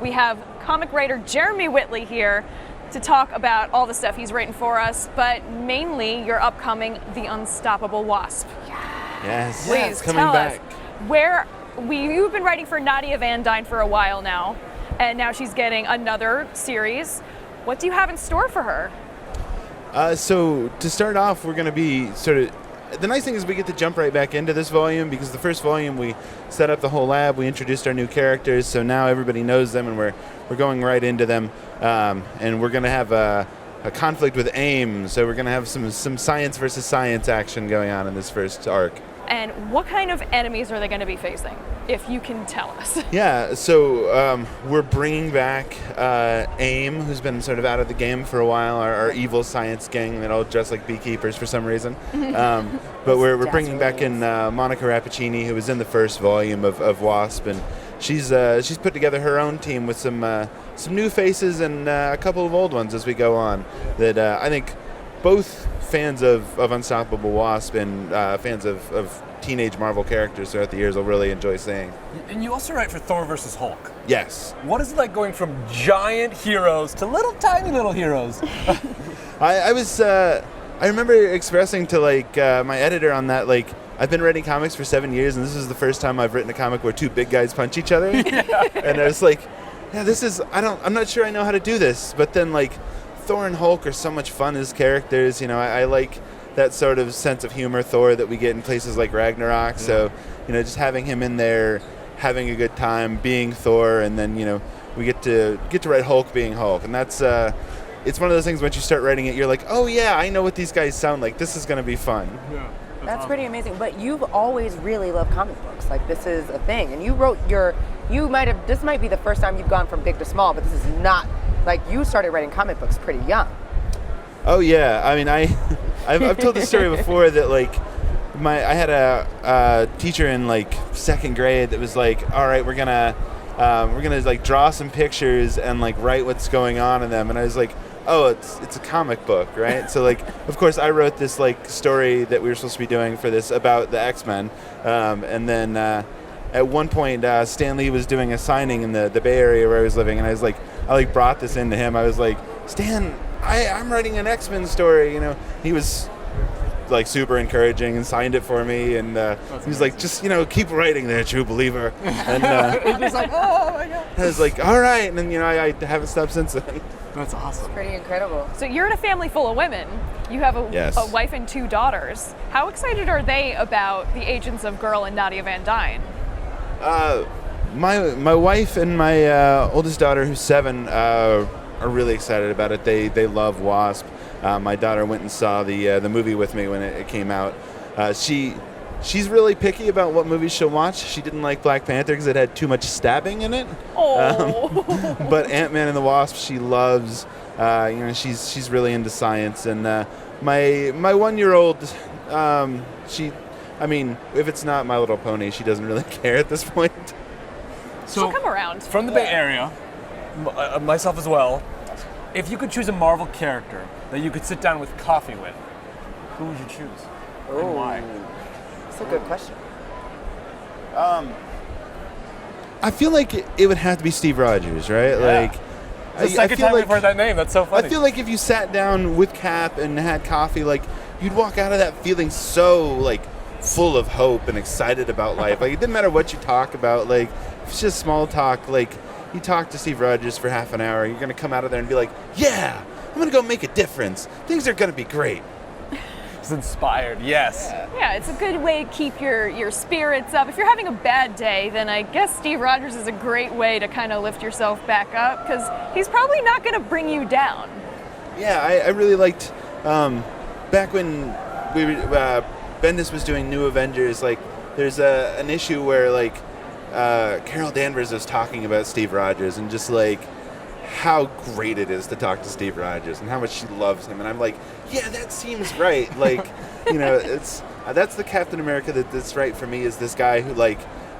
We have comic writer Jeremy Whitley here to talk about all the stuff he's written for us, but mainly your upcoming The Unstoppable Wasp. Yes, Please coming tell back. us, you've been writing for Nadia Van Dyne for a while now, and now she's getting another series. What do you have in store for her? So to start off, we're going to be the nice thing is we get to jump right back into this volume, because the first volume we set up the whole lab, we introduced our new characters, so now everybody knows them and we're going right into them, and we're going to have a conflict with AIM, so we're going to have some science versus science action going on in this first arc. And what kind of enemies are they going to be facing, if you can tell us? Yeah, so we're bringing back AIM, who's been sort of out of the game for a while, our evil science gang that all dress like beekeepers for some reason. But we're bringing back in Monica Rappaccini, who was in the first volume of Wasp, and she's put together her own team with some new faces and a couple of old ones as we go on. That I think both fans of Unstoppable Wasp and fans of teenage Marvel characters throughout the years will really enjoy seeing. And you also write for Thor vs. Hulk. Yes. What is it like going from giant heroes to tiny little heroes? I remember expressing to my editor on that, I've been writing comics for 7 years, and this is the first time I've written a comic where two big guys punch each other. And I was like, yeah, I'm not sure I know how to do this, but then Thor and Hulk are so much fun as characters. I like that sort of sense of humor Thor that we get in places like Ragnarok. Yeah. So, just having him in there, having a good time, being Thor, and then, we get to write Hulk being Hulk. And that's, it's one of those things once you start writing it, you're like, oh yeah, I know what these guys sound like. This is going to be fun. Yeah. That's awesome. Pretty amazing. But you've always really loved comic books. This is a thing. And you wrote this might be the first time you've gone from big to small, but this is not, you started writing comic books pretty young. Oh yeah. I mean, I've told the story before that I had a teacher in second grade that was like, all right, we're gonna draw some pictures and write what's going on in them, and I was like, oh, it's a comic book, right? So of course I wrote this story that we were supposed to be doing for this about the X-Men, and then at one point Stan Lee was doing a signing in the Bay Area where I was living, and I was I brought this into him. I was like, Stan, I'm writing an X-Men story, He was super encouraging and signed it for me, and he was like, just keep writing there, true believer. And He's like, oh my god. I was like, all right, and then I haven't stopped since then. That's awesome. It's pretty incredible. So you're in a family full of women. You have Yes. a wife and two daughters. How excited are they about the Agents of Girl and Nadia Van Dyne? My wife and my oldest daughter, who's 7, are really excited about it. They love Wasp. My daughter went and saw the movie with me when it came out. She's really picky about what movies she'll watch. She didn't like Black Panther because it had too much stabbing in it. Oh. But Ant-Man and the Wasp she loves. She's really into science. And my 1-year-old, if it's not My Little Pony, she doesn't really care at this point. So She'll come around. From the Bay Area, myself as well, if you could choose a Marvel character that you could sit down with coffee with, who would you choose? And why? That's a good question. I feel like it would have to be Steve Rogers, right? Yeah. It's the second time we've heard that name. That's so funny. I feel like if you sat down with Cap and had coffee, you'd walk out of that feeling so full of hope and excited about life. It didn't matter what you talk about. If it's just small talk, you talk to Steve Rogers for half an hour, you're gonna come out of there and be like, yeah, I'm gonna go make a difference. Things are gonna be great. It's inspired, yes. Yeah, it's a good way to keep your spirits up. If you're having a bad day, then I guess Steve Rogers is a great way to kind of lift yourself back up, because he's probably not going to bring you down. Yeah, I really liked, back when Bendis was doing New Avengers, there's an issue where Carol Danvers was talking about Steve Rogers and just how great it is to talk to Steve Rogers and how much she loves him, and I'm like, yeah, that seems right. It's that's the Captain America that's right for me, is this guy who it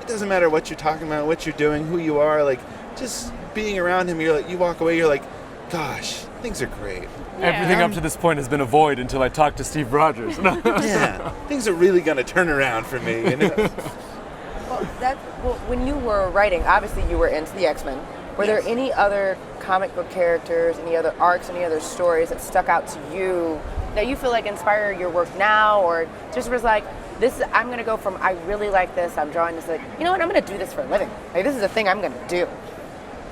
doesn't matter what you're talking about, what you're doing, who you are, just being around him, you walk away, you're like, gosh, things are great. Yeah. Everything up to this point has been a void until I talked to Steve Rogers. Yeah, things are really gonna turn around for me. Well, when you were writing, obviously you were into the X-Men. Were there any other comic book characters, any other arcs, any other stories that stuck out to you that you feel like inspire your work now, or just was like, I'm going to go from I really like this, I'm drawing this, like, you know what, I'm going to do this for a living. Like, this is a thing I'm going to do.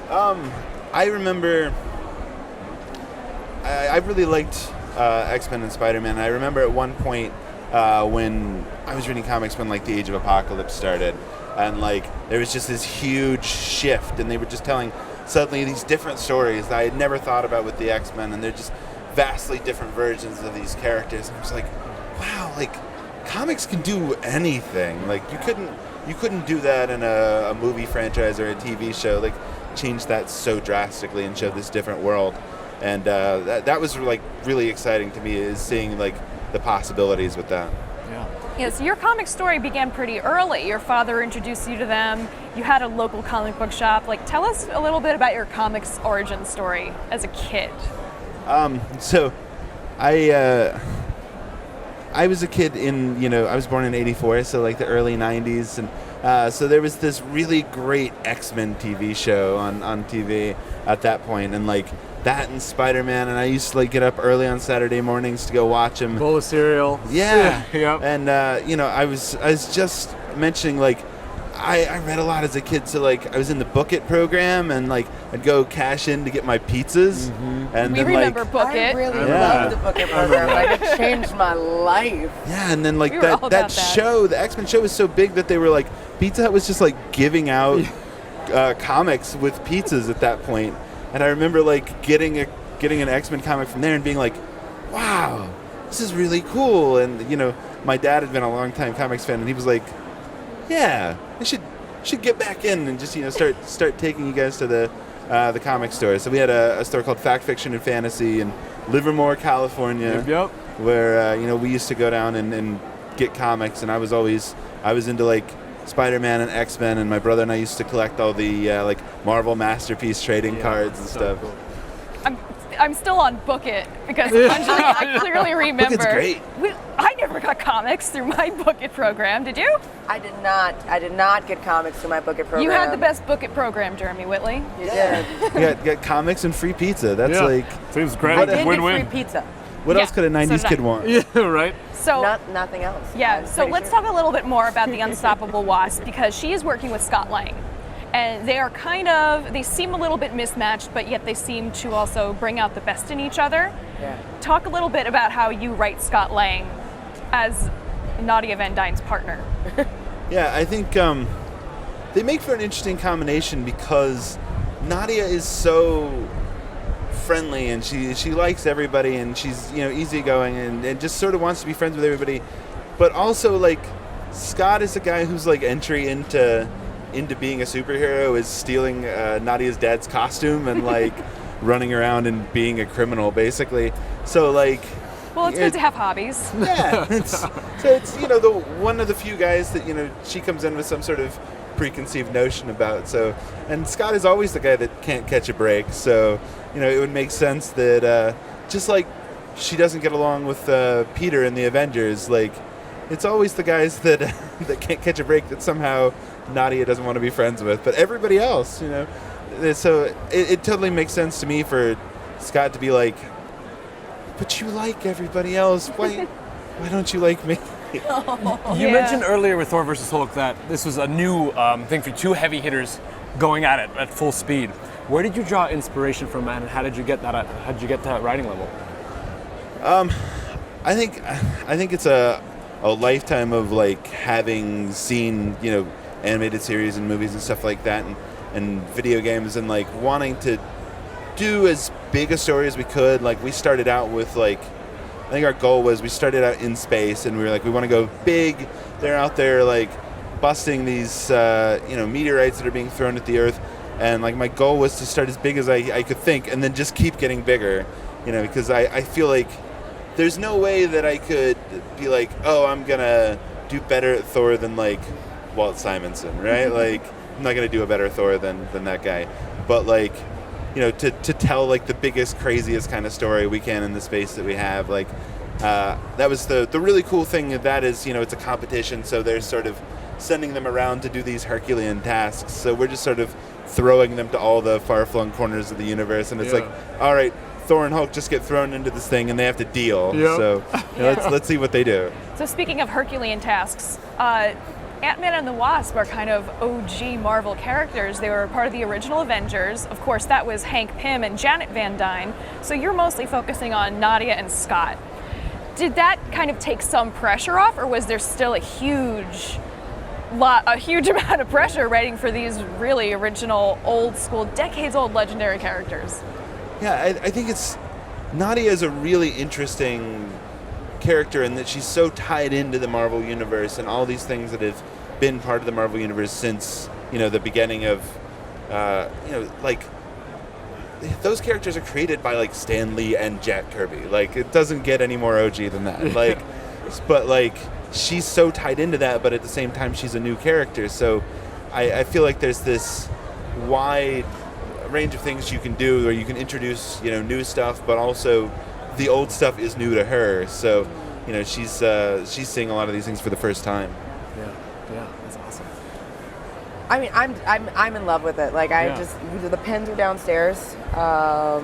I remember I really liked X-Men and Spider-Man. I remember at one point when I was reading comics when like the Age of Apocalypse started, and like there was just this huge shift, and they were just telling suddenly these different stories that I had never thought about with the X-Men, and they're just vastly different versions of these characters. And I was like, wow, like comics can do anything. Like you couldn't do that in a movie franchise or a TV show. Like change that so drastically and show this different world. And that was like really exciting to me, is seeing like the possibilities with that. Yeah, so your comic story began pretty early. Your father introduced you to them. You had a local comic book shop. Like, tell us a little bit about your comics origin story as a kid. So, I was a kid I was born in '84, so like the early '90s, and so there was this really great X-Men TV show on TV at that point, and like that and Spider-Man, and I used to like get up early on Saturday mornings to go watch them. Bowl of cereal. Yeah. Yep. And I was just mentioning like I read a lot as a kid, so like I was in the Book It program, and like I'd go cash in to get my pizzas. And We then remember like Book I It. really Yeah. love the Book It program. Like, it changed my life. yeah, and then like We were all that about that. show, the X-Men show was so big that they were like Pizza Hut was just like giving out comics with pizzas at that point. And I remember like getting an X-Men comic from there and being like, wow, this is really cool. And my dad had been a long time comics fan, and he was like, yeah, I should get back in and just start taking you guys to the comic store. So we had a store called Fact Fiction and Fantasy in Livermore, California. Yep. Where we used to go down and get comics, and I was into like Spider-Man and X-Men, and my brother and I used to collect all the like Marvel Masterpiece trading cards and so stuff. cool. I'm still on Book It because I clearly remember. Book It's great. I never got comics through my Book It program. Did you? I did not get comics through my Book It program. You had the best Book It program, Jeremy Whitley. You did. You got comics and free pizza. That's like seems great. I did get Win-win. free pizza. what Yeah, else could a '90s so did kid I. want? Yeah, right. So Nothing else. yeah, I'm so pretty let's sure. talk a little bit more about the Unstoppable Wasp, because she is working with Scott Lang. And they are they seem a little bit mismatched, but yet they seem to also bring out the best in each other. Yeah. Talk a little bit about how you write Scott Lang as Nadia Van Dyne's partner. Yeah, I think they make for an interesting combination, because Nadia is so friendly, and she likes everybody, and she's easygoing, and just sort of wants to be friends with everybody. But also like Scott is a guy whose like entry into being a superhero is stealing Nadia's dad's costume and like running around and being a criminal, basically. So like, Well, it's good to have hobbies. yeah, it's the one of the few guys that she comes in with some sort of preconceived notion about. So, and Scott is always the guy that can't catch a break. So it would make sense that just like she doesn't get along with Peter in the Avengers, like it's always the guys that that can't catch a break that somehow Nadia doesn't want to be friends with. But everybody else, so it totally makes sense to me for Scott to be like, but you like everybody else. Why don't you like me? You Yeah. mentioned earlier with Thor vs. Hulk that this was a new thing for two heavy hitters going at it at full speed. Where did you draw inspiration from, and how did you get that? How did you get to that writing level? I think it's a lifetime of like having seen animated series and movies and stuff like that, and video games, and like wanting to do as big a story as we could. Like we started out with like, I think our goal was we started out in space, and we were like, we want to go big. They're out there like busting these meteorites that are being thrown at the Earth, and like my goal was to start as big as I could think, and then just keep getting bigger, because I feel like there's no way that I could be like, oh, I'm gonna do better at Thor than like Walt Simonson, right? Like I'm not gonna do a better Thor than that guy, but like to tell like the biggest, craziest kind of story we can in the space that we have, like that was the really cool thing. That is, it's a competition, so they're sort of sending them around to do these Herculean tasks. So we're just sort of throwing them to all the far-flung corners of the universe, and it's like, all right, Thor and Hulk just get thrown into this thing, and they have to deal. Yep. So let's see what they do. So speaking of Herculean tasks, Ant-Man and the Wasp are kind of OG Marvel characters. They were part of the original Avengers. Of course, that was Hank Pym and Janet Van Dyne. So you're mostly focusing on Nadia and Scott. Did that kind of take some pressure off, or was there still a huge amount of pressure writing for these really original, old school, decades-old legendary characters? Yeah, I think Nadia is a really interesting character in that she's so tied into the Marvel Universe and all these things that have been part of the Marvel Universe since, the beginning of, like, those characters are created by, like, Stan Lee and Jack Kirby. Like, it doesn't get any more OG than that. Like, but, like, she's so tied into that, but at the same time, she's a new character. So I feel like there's this wide range of things you can do where you can introduce, new stuff, but also the old stuff is new to her. So, she's seeing a lot of these things for the first time. Yeah, that's awesome. I mean, I'm in love with it. Like, the pens are downstairs. Yeah,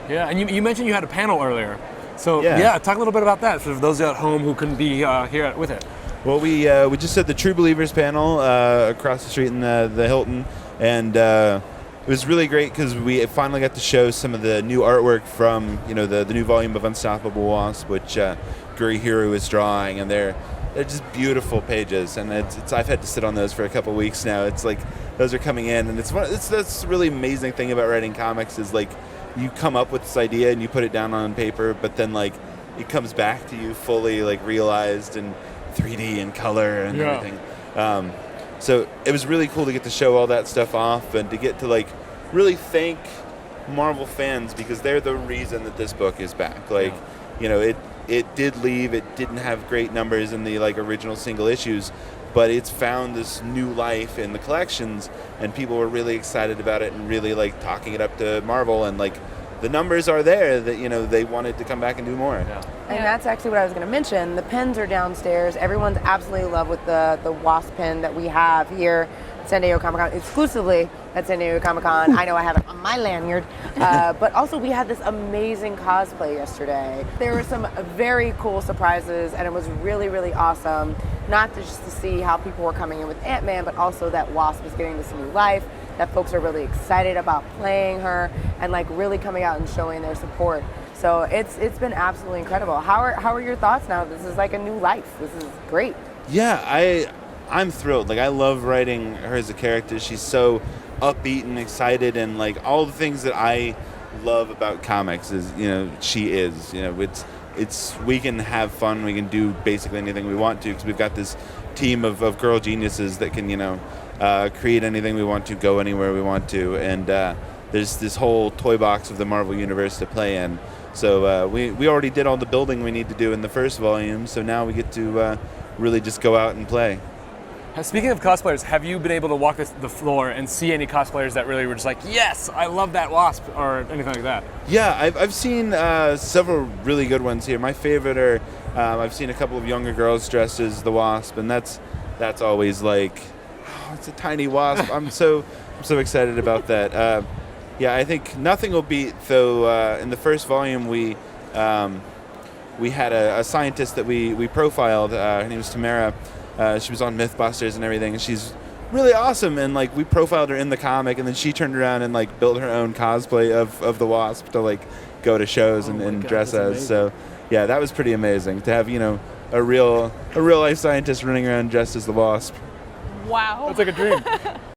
and you mentioned you had a panel earlier. So, talk a little bit about that for those at home who couldn't be here with it. Well, we just had the True Believers panel across the street in the Hilton, and it was really great because we finally got to show some of the new artwork from, the new volume of Unstoppable Wasp, which Guri Hiru is drawing, and they're just beautiful pages, and I've had to sit on those for a couple weeks now. It's like those are coming in, and that's the really amazing thing about writing comics is like you come up with this idea and you put it down on paper, but then like it comes back to you fully like realized in 3D and color and everything. So it was really cool to get to show all that stuff off and to get to like really thank Marvel fans because they're the reason that this book is back. Like, it did leave, it didn't have great numbers in the like original single issues, but it's found this new life in the collections and people were really excited about it and really like talking it up to Marvel, and like the numbers are there that they wanted to come back and do more. And that's actually what I was going to mention. The pens are downstairs. Everyone's absolutely in love with the Wasp pen that we have here at San Diego Comic-Con, exclusively at San Diego Comic-Con. I know I have it on my lanyard. But also we had this amazing cosplay yesterday. There were some very cool surprises, and it was really, really awesome. Not just to see how people were coming in with Ant-Man, but also that Wasp is getting this new life, that folks are really excited about playing her and like really coming out and showing their support. So it's been absolutely incredible. How are your thoughts now? This is like a new life. This is great. Yeah, I'm thrilled. Like I love writing her as a character. She's so upbeat and excited, and like all the things that I love about comics is she is. It's we can have fun. We can do basically anything we want to because we've got this team of girl geniuses that can create anything we want to, go anywhere we want to, and there's this whole toy box of the Marvel Universe to play in. So we already did all the building we need to do in the first volume, so now we get to really just go out and play. Speaking of cosplayers, have you been able to walk the floor and see any cosplayers that really were just like, yes, I love that Wasp, or anything like that? Yeah, I've seen several really good ones here. My favorite are, I've seen a couple of younger girls dressed as the Wasp, and that's always like, oh, it's a tiny wasp. I'm so excited about that. I think nothing will beat, though, in the first volume we had a scientist that we profiled. Her name was Tamara. She was on Mythbusters and everything, and she's really awesome. And like we profiled her in the comic, and then she turned around and like built her own cosplay of the Wasp to like go to shows and dress as. Amazing. So yeah, that was pretty amazing to have a real life scientist running around dressed as the Wasp. Wow, that's like a dream.